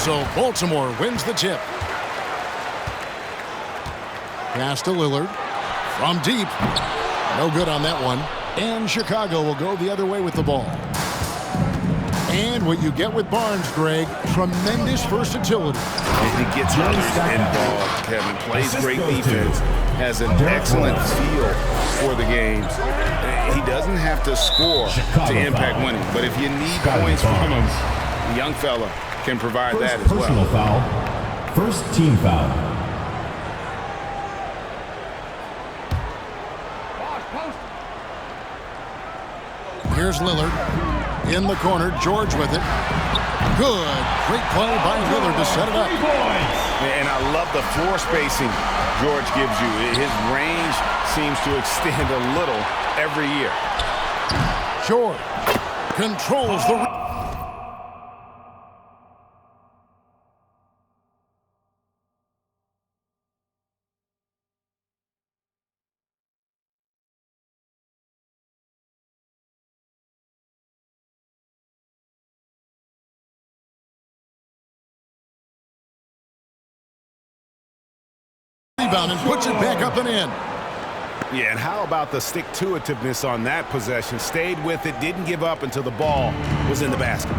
So Baltimore wins the tip. Pass to Lillard. From deep. No good on that one. And Chicago will go the other way with the ball. And what you get with Barnes, Greg, tremendous versatility. He gets others involved, Kevin. Plays great defense. Has an excellent feel for the games. He doesn't have to score to impact winning. But if you need points from him, the young fella can provide that as well. Personal foul. First team foul. Here's Lillard. In the corner, George with it. Good. Great play by Lillard to set it up. And I love the floor spacing George gives you. His range seems to extend a little every year. George controls the... Rebound and puts it back up and in. Yeah, and how about the stick-to-itiveness on that possession? Stayed with it, didn't give up until the ball was in the basket.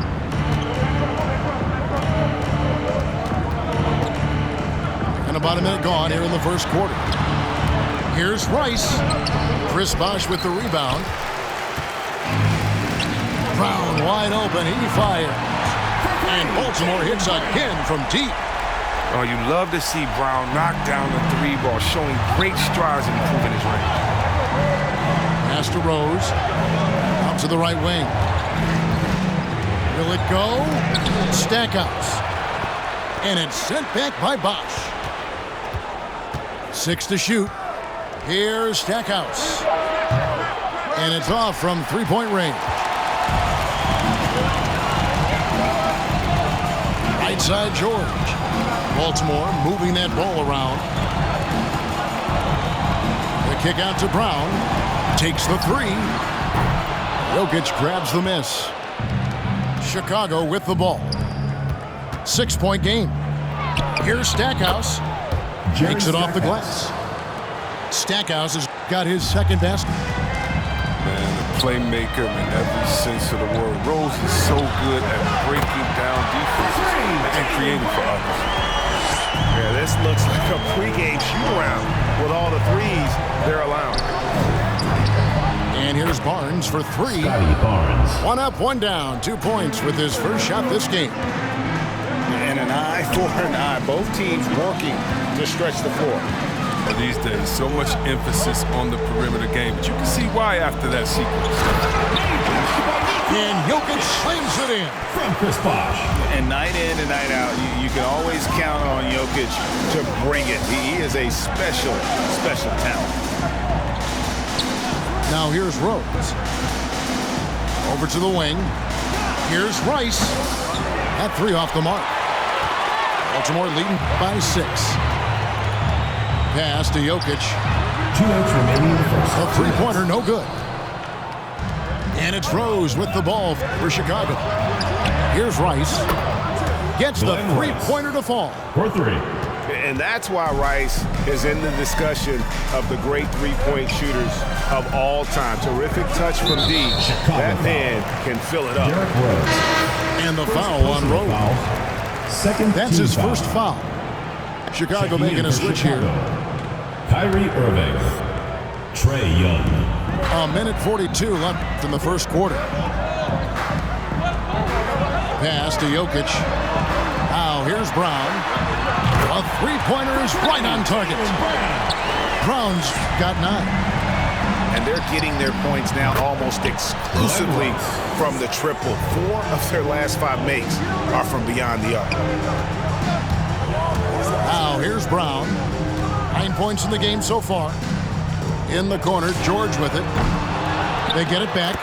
And about a minute gone here in the first quarter. Here's Rice. Chris Bosh with the rebound. Brown wide open. He fires. And Baltimore hits again from deep. Oh, you love to see Brown knock down the three ball, showing great strides in improving his range. Pass to Rose. Out to the right wing. Will it go? Stackhouse. And it's sent back by Bosh. 6 to shoot. Here's Stackhouse. And it's off from three-point range. Right side, George. Baltimore moving that ball around. The kick out to Brown. Takes the three. Jokic grabs the miss. Chicago with the ball. 6-point game. Here's Stackhouse. Takes it off the glass. Stackhouse has got his second basket. Man, a playmaker in every sense of the word. Rose is so good at breaking down defenses and creating for others. Yeah, This looks like a pregame shoot-around with all the threes they're allowing. And here's Barnes for three. Scotty Barnes. 1 up, 1 down. 2 points with his first shot this game. And an eye for an eye. Both teams working to stretch the floor. These days, so much emphasis on the perimeter game, but you can see why after that sequence. And Jokic slams it in. From Chris Bosh. And night in and night out, you can always count on Jokic to bring it. He is a special, special talent. Now here's Rose. Over to the wing. Here's Rice. That 3 off the mark. Baltimore leading by 6. Pass to Jokic. 2 minutes remaining in the first. A three-pointer, no good. And it's Rose with the ball for Chicago. Here's Rice. Gets the three-pointer to fall. For 3. And that's why Rice is in the discussion of the great three-point shooters of all time. Terrific touch from D. That man can fill it up. Derrick Rose. And the foul on Rose. Second That's his foul. first foul. Chicago Checking making in a for switch Chicago. here. Kyrie Irving. Trae Young. A minute 42 left in the first quarter. Pass to Jokic. Now here's Brown. A three-pointer is right on target. Brown's got 9. And they're getting their points now almost exclusively from the triple. 4 of their last 5 makes are from beyond the arc. Now here's Brown. 9 points in the game so far. In the corner, George with it. They get it back.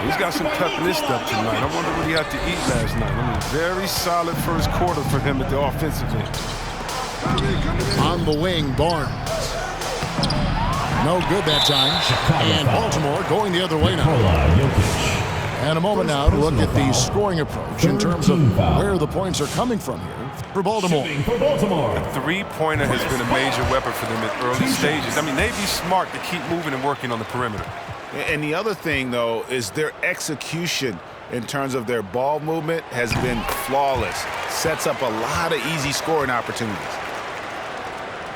He's got some pep in his step tonight. I wonder what he had to eat last night. I mean, very solid first quarter for him at the offensive end. On the wing, Barnes. No good that time. And Baltimore going the other way now. Nikola Jokic. And a moment now to look at the scoring approach in terms of where the points are coming from here for Baltimore. Shooting for Baltimore. Three-pointer has been a major weapon for them at early stages. I mean, they'd be smart to keep moving and working on the perimeter. And the other thing, though, is their execution in terms of their ball movement has been flawless. Sets up a lot of easy scoring opportunities.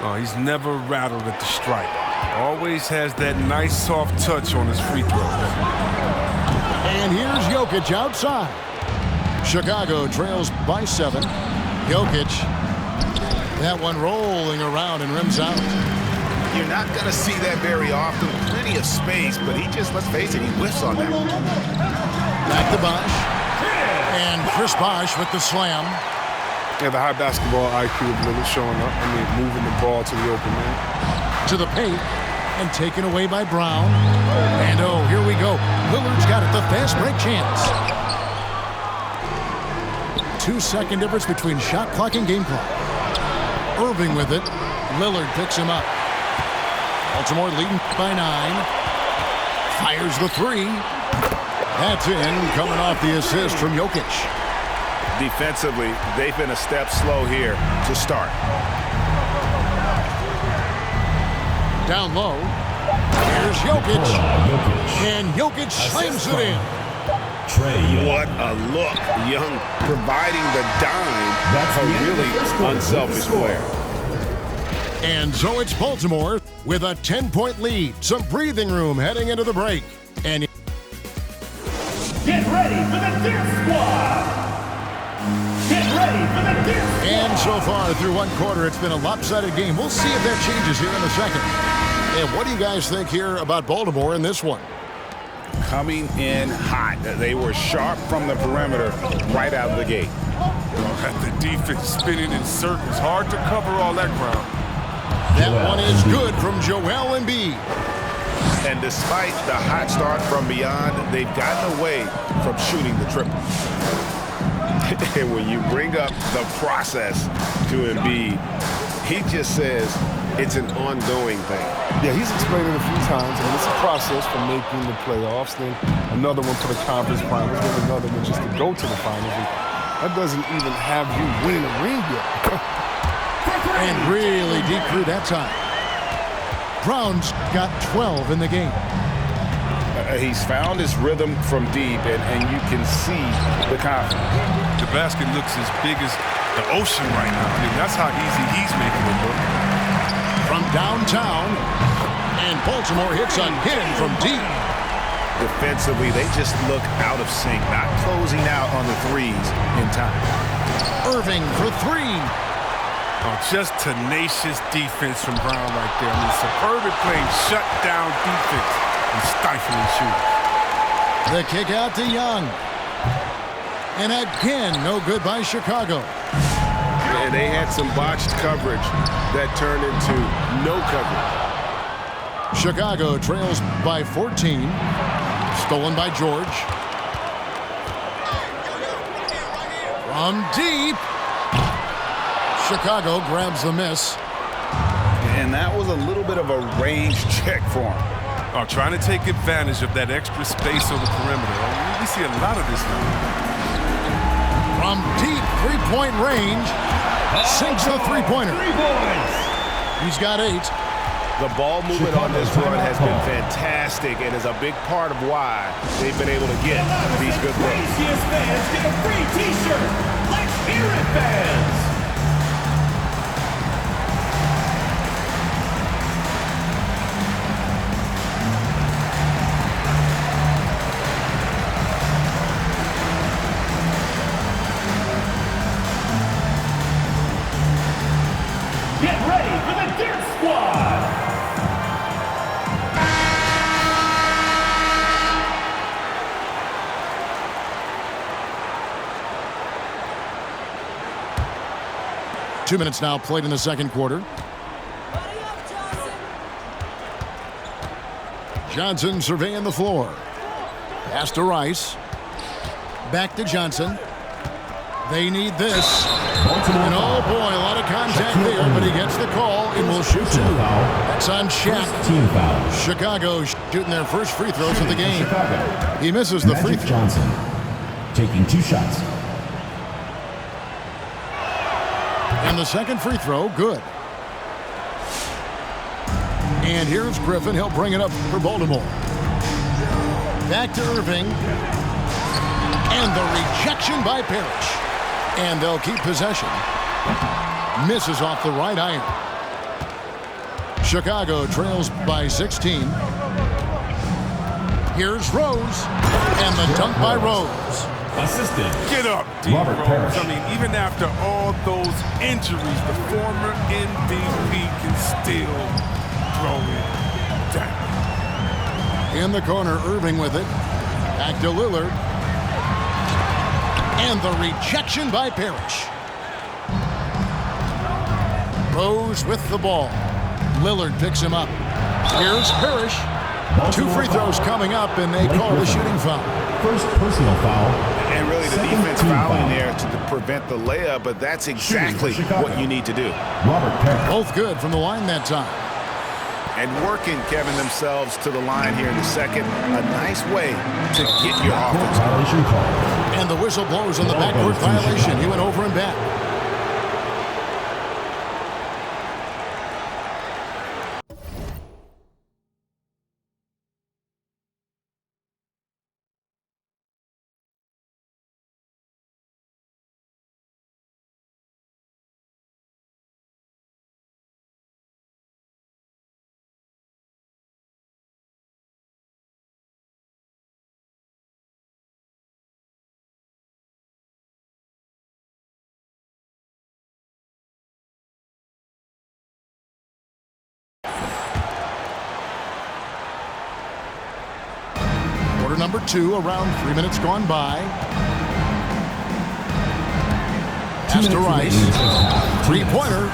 Oh, he's never rattled at the stripe. Always has that nice soft touch on his free throws. And here's Jokic outside. Chicago trails by 7. Jokic. That one rolling around and rims out. You're not going to see that very often. Plenty of space, but he just, let's face it, he whiffs on that. Back to Bosh. And Chris Bosh with the slam. Yeah, the high basketball IQ of Lillard showing up. I mean, moving the ball to the open man. To the paint. And taken away by Brown. And oh, here we go. Lillard's got it. The fast break chance. 2-second difference between shot clock and game clock. Irving with it. Lillard picks him up. Baltimore leading by 9. Fires the 3. That's in, coming off the assist from Jokic. Defensively, they've been a step slow here to start. Down low. Here's Jokic. And Jokic slams it in. Trae Young. What a look. Young providing the dime. That's a the end of the really first quarter. unselfish Score. player. And so it's Baltimore with a 10-point lead. Some breathing room heading into the break. And Get ready for the Dip Squad. Get ready for the Dip Squad. And so far through one quarter, it's been a lopsided game. We'll see if that changes here in the second. And what do you guys think here about Baltimore in this one? Coming in hot. They were sharp from the perimeter right out of the gate. At the defense spinning in circles. Hard to cover all that ground. That one is good from Joel Embiid. And despite the hot start from beyond, they've gotten away from shooting the triple. And when you bring up the process to Embiid, he just says it's an ongoing thing. Yeah, he's explained it a few times. I mean, it's a process for making the playoffs, then another one for the conference finals, then another one just to go to the finals. And that doesn't even have you winning a ring yet. And really deep through that time. Brown's got 12 in the game. He's found his rhythm from deep, and you can see the confidence. The basket looks as big as the ocean right now. I mean, that's how easy he's making it look. From downtown, and Baltimore hits again from deep. Defensively, they just look out of sync, not closing out on the threes in time. Irving for three. Oh, just tenacious defense from Brown right there. I mean, superb at playing shut-down defense and stifling shooting. The kick out to Young. And again, no good by Chicago. And they had some botched coverage that turned into no coverage. Chicago trails by 14. Stolen by George. From deep. Chicago grabs the miss. And that was a little bit of a range check for him. Oh, trying to take advantage of that extra space on the perimeter. We see a lot of this now. From deep three-point range, sinks the three-pointer. He's got 8. The ball movement on this run has been fantastic and is a big part of why they've been able to get these good looks. Craziest fans get a free T-shirt. Let's hear it, fans. Get ready for the Dirt Squad! Two minutes now played in the second quarter. Johnson surveying the floor. Pass to Rice. Back to Johnson. They need this. And oh boy, a lot of contact there, but he gets the call and will shoot 2. That's on Shaq. Team foul. Chicago shooting their first free throws of the game. He misses the free Magic throw. Johnson taking 2 shots. And the second free throw, good. And here's Griffin. He'll bring it up for Baltimore. Back to Irving. And the rejection by Parrish. And they'll keep possession. Misses off the right iron. Chicago trails by 16. Here's Rose. And the dunk by Rose. Assistant. Get up, D. Robert Rose. Parrish. I mean, even after all those injuries, the former MVP can still throw it down. In the corner, Irving with it. Back to Lillard. And the rejection by Parrish. Rose with the ball. Lillard picks him up. Here's Parrish. 2 free throws coming up, and they call the shooting foul. First personal foul. And really the Second defense team fouling foul. there to prevent the layup, but that's exactly what you need to do. Robert Parrish. Both good from the line that time. And working, Kevin, themselves to the line here in the second. A nice way to get your offense. Violation call. And the whistle blows on the backcourt violation. He went over and back. Quarter number 2, around 3 minutes gone by. Pass to Rice. Three-pointer.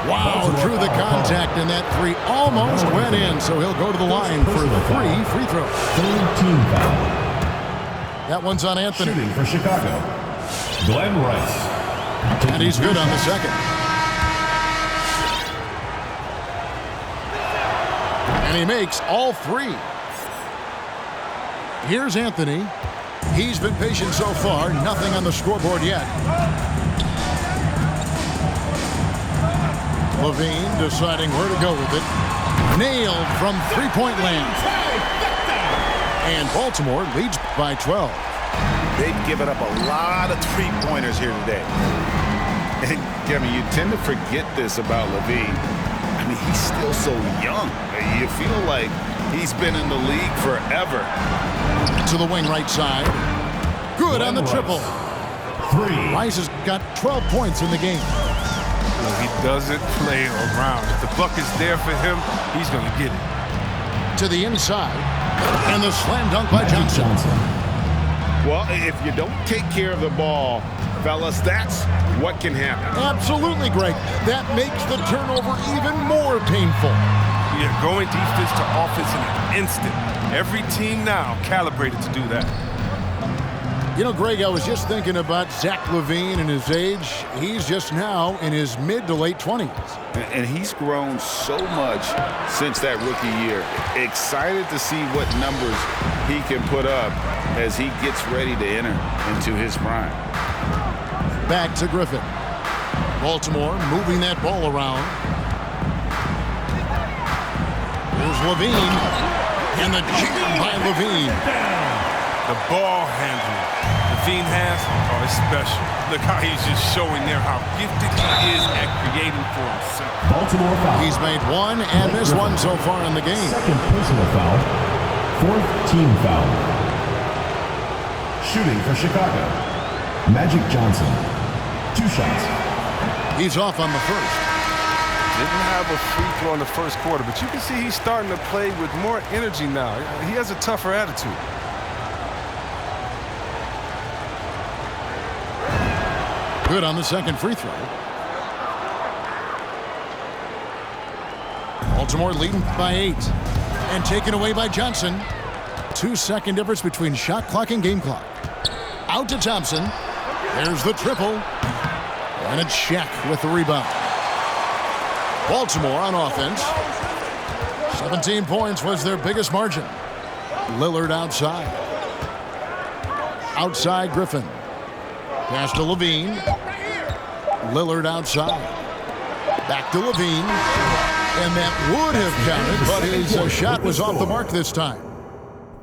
Wow, through the contact, and that 3 almost went in, so he'll go to the line for 3 free throws. Third team foul. That one's on Anthony. Shooting for Chicago. Glenn Rice. And he's good on the second. And he makes all 3. Here's Anthony. He's been patient so far. Nothing on the scoreboard yet. Levine deciding where to go with it. Nailed from three-point land. And Baltimore leads by 12. They've given up a lot of three-pointers here today. And Kevin, you tend to forget this about LaVine. I mean, he's still so young. You feel like he's been in the league forever. To the wing right side. Good on the triple. Rice has got 12 points in the game. He doesn't play around. If the bucket's there for him, he's going to get it. To the inside. And the slam dunk by Johnson. Well, if you don't take care of the ball, fellas, that's what can happen. Absolutely, Greg. That makes the turnover even more painful. Yeah, going defense to offense in an instant. Every team now calibrated to do that. You know, Greg, I was just thinking about Zach LaVine and his age. He's just now in his mid to late 20s. And he's grown so much since that rookie year. Excited to see what numbers he can put up as he gets ready to enter into his prime. Back to Griffin. Baltimore moving that ball around. Here's LaVine. And the jam by LaVine. The ball handling LaVine has, oh, it's special. Look how he's just showing there how gifted he is at creating for himself. Baltimore foul. He's made one and missed one so far in the game. Second personal foul. Fourth team foul. Shooting for Chicago. Magic Johnson. 2 shots. He's off on the first. Didn't have a free throw in the first quarter, but you can see he's starting to play with more energy now. He has a tougher attitude. Good on the second free throw. Baltimore leading by 8 and taken away by Johnson. 2-second difference between shot clock and game clock. Out to Thompson. There's the triple. And it's Shaq with the rebound. Baltimore on offense. 17 points was their biggest margin. Lillard outside. Outside Griffin. Pass to LaVine. Lillard outside. Back to LaVine. And that would have counted, but his shot was off the mark this time.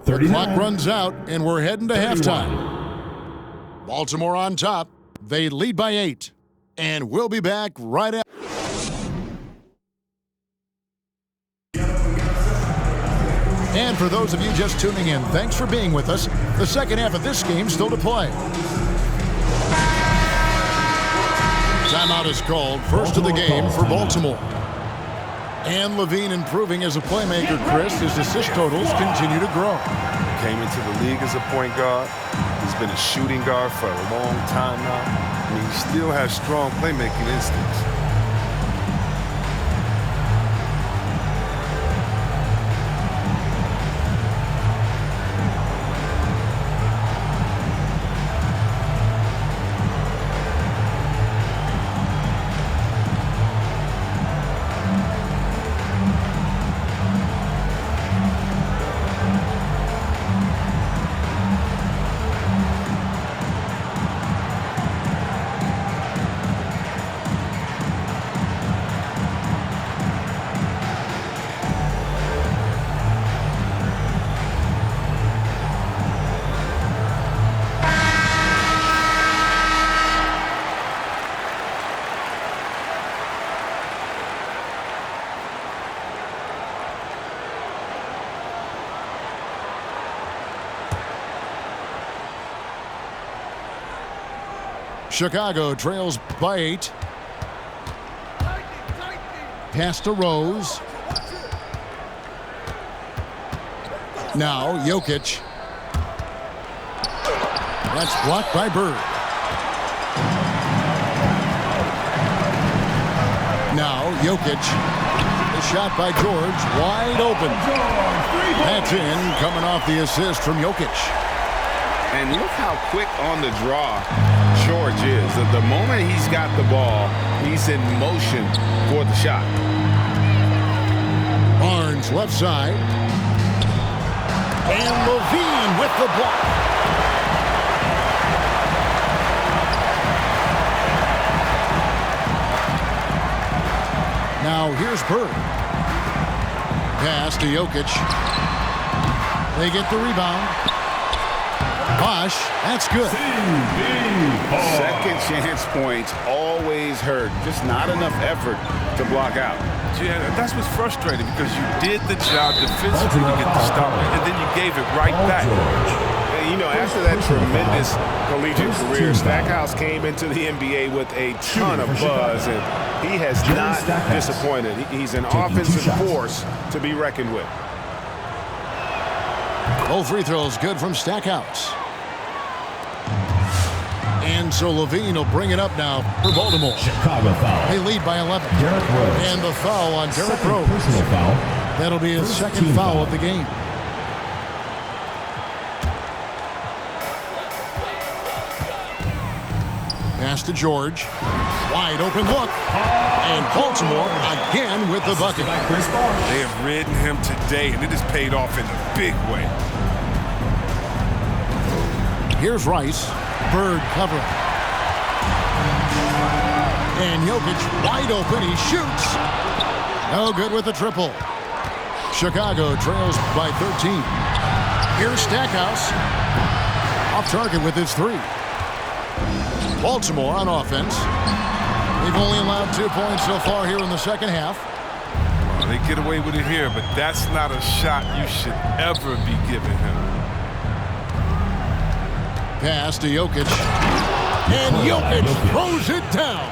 The clock runs out, and we're heading to halftime. Baltimore on top. They lead by 8. And we'll be back right after. And for those of you just tuning in, thanks for being with us. The second half of this game still to play. Timeout is called. First of the game for Baltimore. And LaVine improving as a playmaker, Chris, his assist totals continue to grow. Came into the league as a point guard. He's been a shooting guard for a long time now. I mean, he still has strong playmaking instincts. Chicago trails by 8. Pass to Rose. Now Jokic. That's blocked by Bird. Now Jokic. The shot by George. Wide open. That's in, coming off the assist from Jokic. And look how quick on the draw George is. At the moment he's got the ball, he's in motion for the shot. Barnes left side. And LaVine with the block. Now here's Bird. Pass to Jokic. They get the rebound. Bosh, that's good. Second chance points always hurt. Just not enough effort to block out. Yeah, that's what's frustrating because you did the job defensively to get the stop, and then you gave it right back. And, you know, after that tremendous collegiate career, Stackhouse came into the NBA with a ton of buzz, and he has not disappointed. He's an offensive force to be reckoned with. Both free throws good from Stackhouse. And so Levine will bring it up now for Baltimore. Chicago foul. They lead by 11. Derrick Rose. And the foul on Derrick Rose. Personal foul. That'll be his second foul of the game. Pass to George. Wide open look. And Baltimore again with the bucket. They have ridden him today, and it has paid off in a big way. Here's Rice. Bird covering. And Jokic wide open. He shoots. No good with the triple. Chicago trails by 13. Here's Stackhouse. Off target with his three. Baltimore on offense. They've only allowed 2 points so far here in the second half. Well, they get away with it here, but that's not a shot you should ever be giving him. Pass to Jokic. And Jokic throws it down.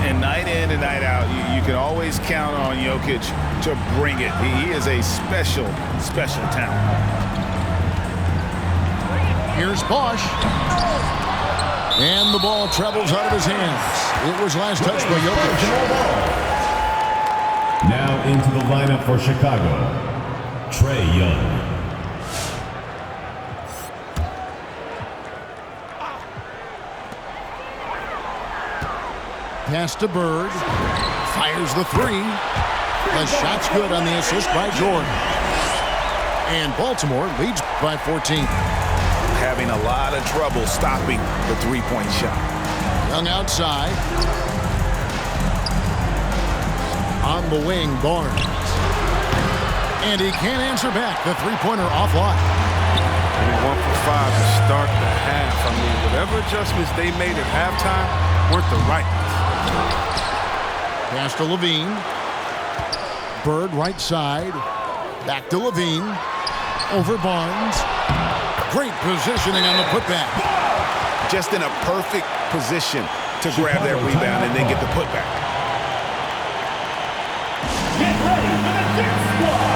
And night in and night out, you can always count on Jokic to bring it. He is a special, special talent. Here's Bosh. And the ball travels out of his hands. It was last touched by Jokic. Now into the lineup for Chicago, Trae Young. Pass to Bird. Fires the three. The shot's good on the assist by Jordan. And Baltimore leads by 14. Having a lot of trouble stopping the three-point shot. Young outside. On the wing, Barnes. And he can't answer back. The three-pointer offline. 1 for 5 to start the half. I mean, whatever adjustments they made at halftime weren't the right ones. Pass to Levine. Bird right side. Back to Levine. Over Barnes. Great positioning on the putback. Just in a perfect position to grab that rebound and then get the putback. Get ready for the dance squad.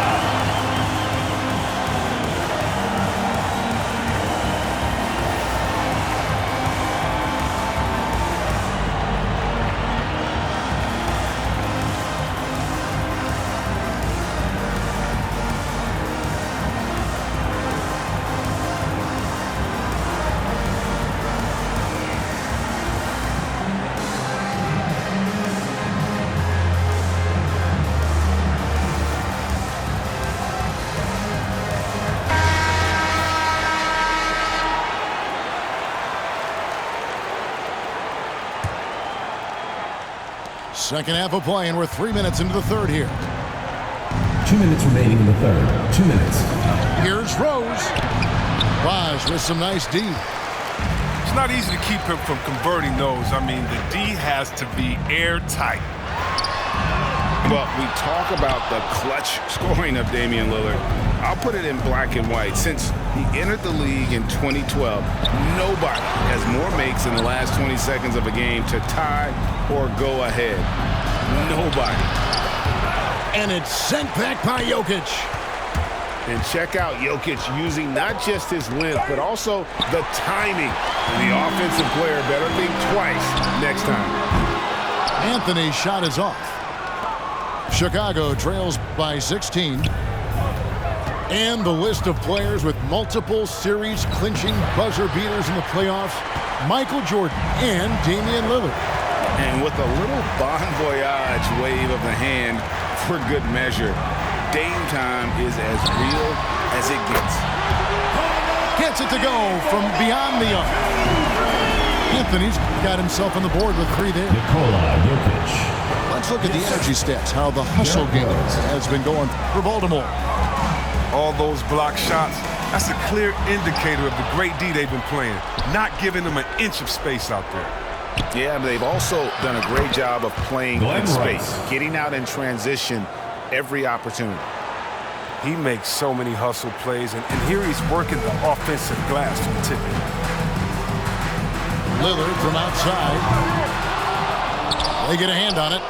Second half of play, and we're 3 minutes into the third here. 2 minutes remaining in the third. 2 minutes. Here's Rose. Bosh with some nice D. It's not easy to keep him from converting those. I mean, the D has to be airtight. But we talk about the clutch scoring of Damian Lillard. I'll put it in black and white. Since he entered the league in 2012, nobody has more makes in the last 20 seconds of a game to tie or go ahead. Nobody. And it's sent back by Jokic. And check out Jokic using not just his length, but also the timing. And the offensive player better think twice next time. Anthony's shot is off. Chicago trails by 16. And the list of players with multiple series-clinching buzzer beaters in the playoffs, Michael Jordan and Damian Lillard. And with a little bon voyage wave of the hand for good measure, Dame time is as real as it gets. Gets it to go from beyond the arc. Anthony's got himself on the board with 3 there. Nikola Jokic. Let's look at the energy stats, how the hustle game has been going for Baltimore. All those block shots, that's a clear indicator of the great D they've been playing, not giving them an inch of space out there. Yeah, but they've also done a great job of playing in space, getting out in transition every opportunity. He makes so many hustle plays, and here he's working the offensive glass from tipping. Lillard from outside. They get a hand on it.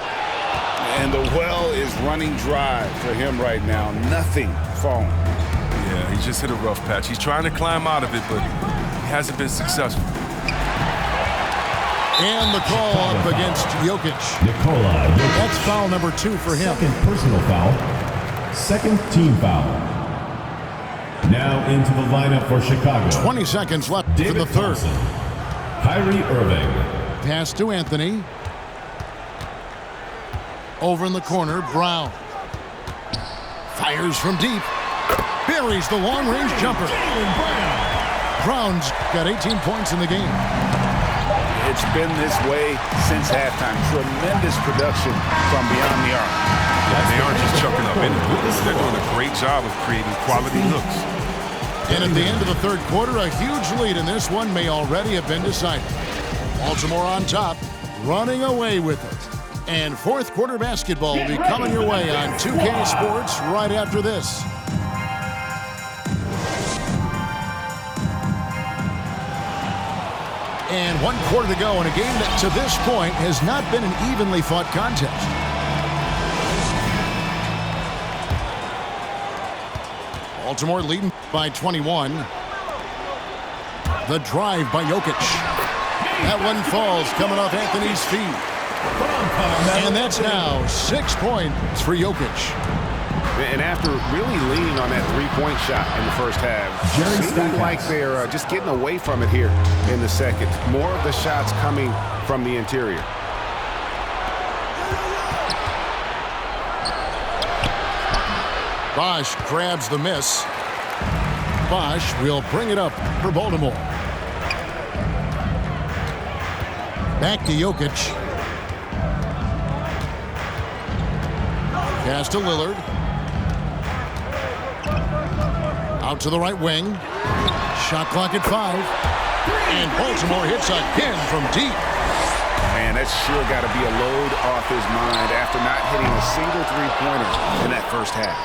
And the well is running dry for him right now. Nothing falling. Yeah, he just hit a rough patch. He's trying to climb out of it, but he hasn't been successful. And the call up against Jokic. Nikola Jokic. That's foul number 2 for him. Second personal foul. Second team foul. Now into the lineup for Chicago. 20 seconds left David in the third. Thompson. Kyrie Irving. Pass to Anthony. Over in the corner, Brown. Fires from deep. Buries the long-range jumper. Brown's got 18 points in the game. It's been this way since halftime. Tremendous production from beyond the arc. Yeah, they aren't just chucking up anything. They're doing a great job of creating quality looks. And at the end of the third quarter, a huge lead in this one may already have been decided. Baltimore on top, running away with it. And fourth quarter basketball will be coming your way on 2K Sports right after this. And 1 quarter to go in a game that to this point has not been an evenly fought contest. Baltimore leading by 21. The drive by Jokic. That one falls coming off Anthony's feet. And that's now 6 points for Jokic. And after really leaning on that three-point shot in the first half, seeming like they're just getting away from it here in the second. More of the shots coming from the interior. Bosh grabs the miss. Bosh will bring it up for Baltimore. Back to Jokic. Pass to Lillard. Out to the right wing. Shot clock at 5. And Baltimore hits again from deep. Man, that's sure got to be a load off his mind after not hitting a single three-pointer in that first half.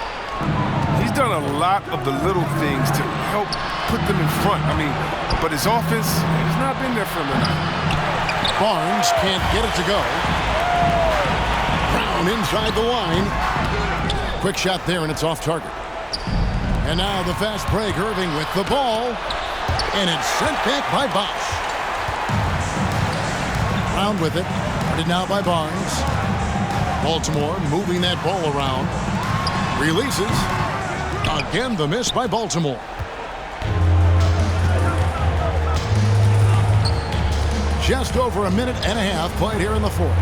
He's done a lot of the little things to help put them in front. But his offense has not been there for him tonight. Barnes can't get it to go. Brown inside the line. Quick shot there, and it's off target. And now the fast break, Irving with the ball. And it's sent back by Bosh. Brown with it. Guarded now by Barnes. Baltimore moving that ball around. Releases. Again, the miss by Baltimore. Just over a minute and a half played here in the fourth.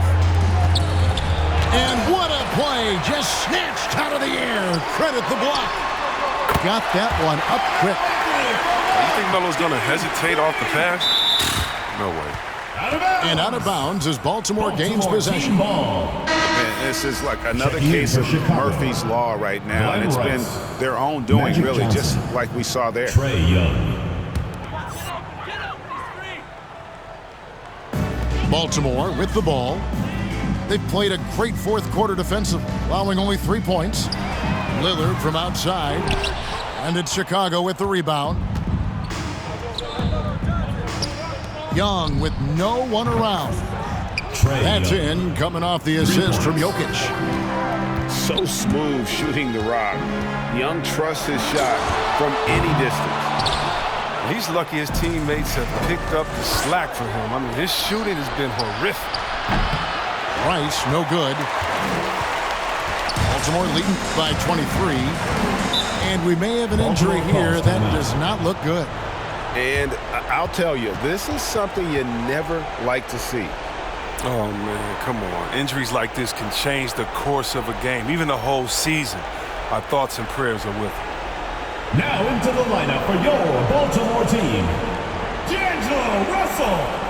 And what a play. Just snatched out of the air. Credit the block. Got that one up quick. You think Melo's going to hesitate off the pass? No way. And out of bounds as Baltimore gains possession. And this is like another case of Murphy's Law right now. And it's been their own doing, really, just like we saw there. Trae Young. Baltimore with the ball. They've played a great fourth quarter defensively, allowing only 3 points. Lillard from outside. And it's Chicago with the rebound. Young with no one around. That's in, coming off the assist from Jokic. So smooth shooting the rock. Young trusts his shot from any distance. He's lucky his teammates have picked up the slack for him. His shooting has been horrific. Rice, no good. Baltimore leading by 23. And we may have an injury here that does not look good. And I'll tell you, this is something you never like to see. Oh, man, come on. Injuries like this can change the course of a game, even the whole season. Our thoughts and prayers are with him. Now into the lineup for your Baltimore team, D'Angelo Russell.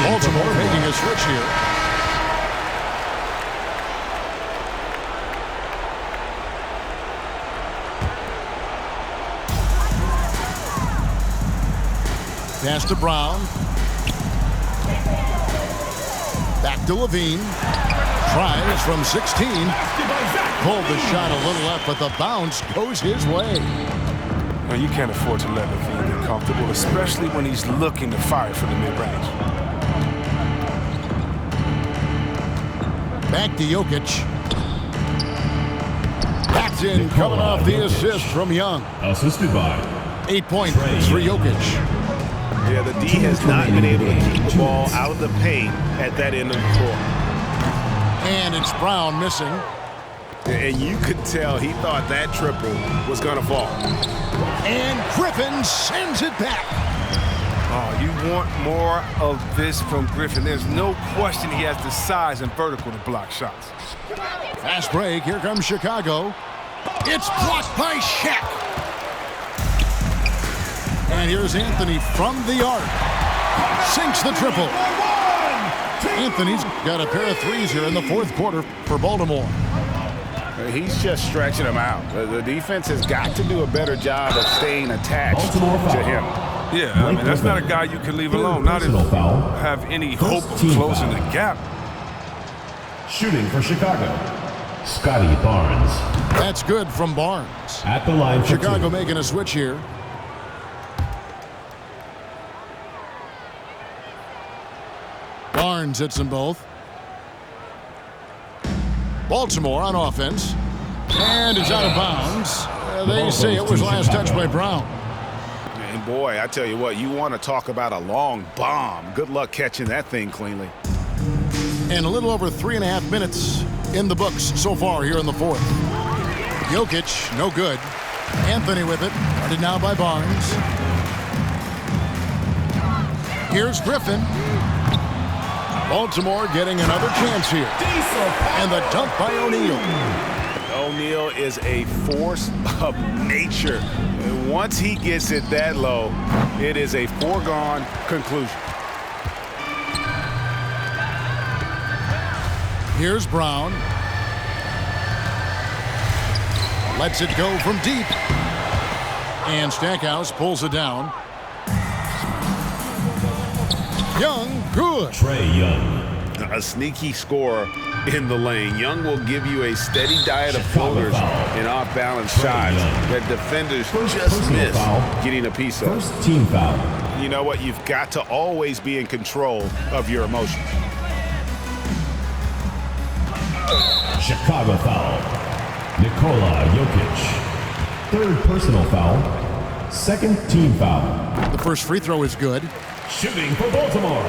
Baltimore making a switch here. Pass to Brown. Back to Levine. Tries from 16. Pulled the shot a little left, but the bounce goes his way. Now, you can't afford to let Levine get comfortable, especially when he's looking to fire from the mid-range. Back to Jokic. Backed in, coming off the assist from Young. Assisted by 8 points for Jokic. Yeah, the D has not been able to keep the ball out of the paint at that end of the floor. And it's Brown missing. And you could tell he thought that triple was going to fall. And Griffin sends it back. Oh, you want more of this from Griffin. There's no question he has the size and vertical to block shots. Fast break. Here comes Chicago. It's blocked by Shaq. And here's Anthony from the arc. Sinks the triple. Anthony's got a pair of threes here in the fourth quarter for Baltimore. He's just stretching them out. The defense has got to do a better job of staying attached to him. Yeah, I mean, that's not a guy you can leave alone. Not if you have any hope of closing the gap. Shooting for Chicago, Scotty Barnes. That's good from Barnes. At the line for Chicago 2. making a switch here. Barnes hits them both. Baltimore on offense. And it's out of bounds. They say it was last touched by Brown. And boy, I tell you what, you want to talk about a long bomb. Good luck catching that thing cleanly. And a little over 3.5 minutes in the books so far here in the fourth. Jokic, no good. Anthony with it. Guarded now by Barnes. Here's Griffin. Baltimore getting another chance here. And the dunk by O'Neal. O'Neal is a force of nature. And once he gets it that low, it is a foregone conclusion. Here's Brown. Lets it go from deep. And Stackhouse pulls it down. Young, good. Trae Young. A sneaky scorer in the lane. Young will give you a steady diet of floaters and off-balance shots that defenders just miss getting a piece of. First team foul. You know what? You've got to always be in control of your emotions. Chicago foul. Nikola Jokic. Third personal foul. Second team foul. The first free throw is good. Shooting for Baltimore,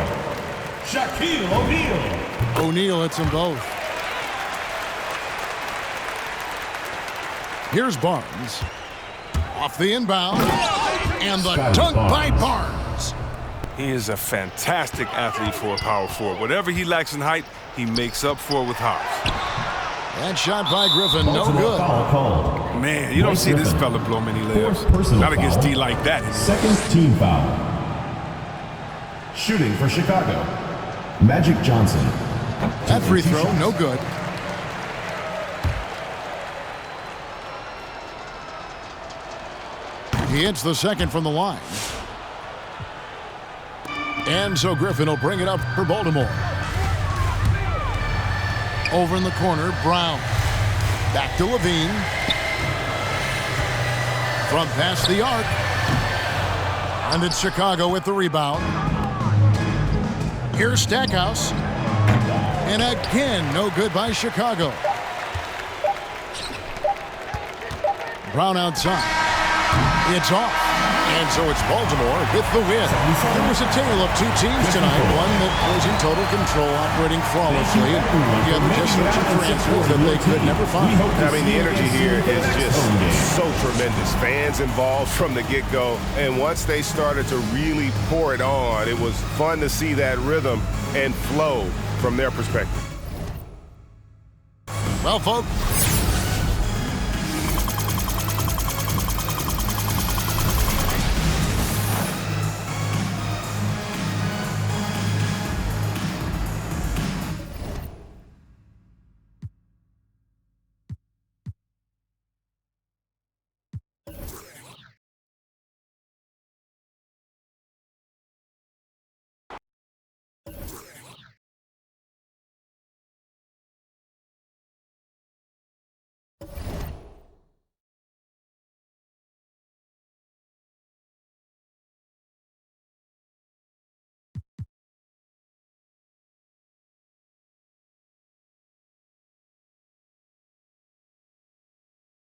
Shaquille O'Neal. O'Neal hits them both. Here's Barnes. Off the inbound. And the dunk by Barnes. He is a fantastic athlete for a power forward. Whatever he lacks in height, he makes up for with hops. That shot by Griffin, no good. Foul called. Man, you don't see this fella blow many layups. Not against D like that. Second team foul. Shooting for Chicago, Magic Johnson. That free throw, no good. He hits the second from the line. And so Griffin will bring it up for Baltimore. Over in the corner, Brown. Back to Levine. From past the arc. And it's Chicago with the rebound. Here's Stackhouse. And again, no good by Chicago. Brown outside. It's off. And so it's Baltimore with the win. There was a tale of two teams tonight. One that was in total control, operating flawlessly. The other just searching for answers that they could never find. I mean, the energy here is just so tremendous. Fans involved from the get-go. And once they started to really pour it on, it was fun to see that rhythm and flow from their perspective. Well, folks,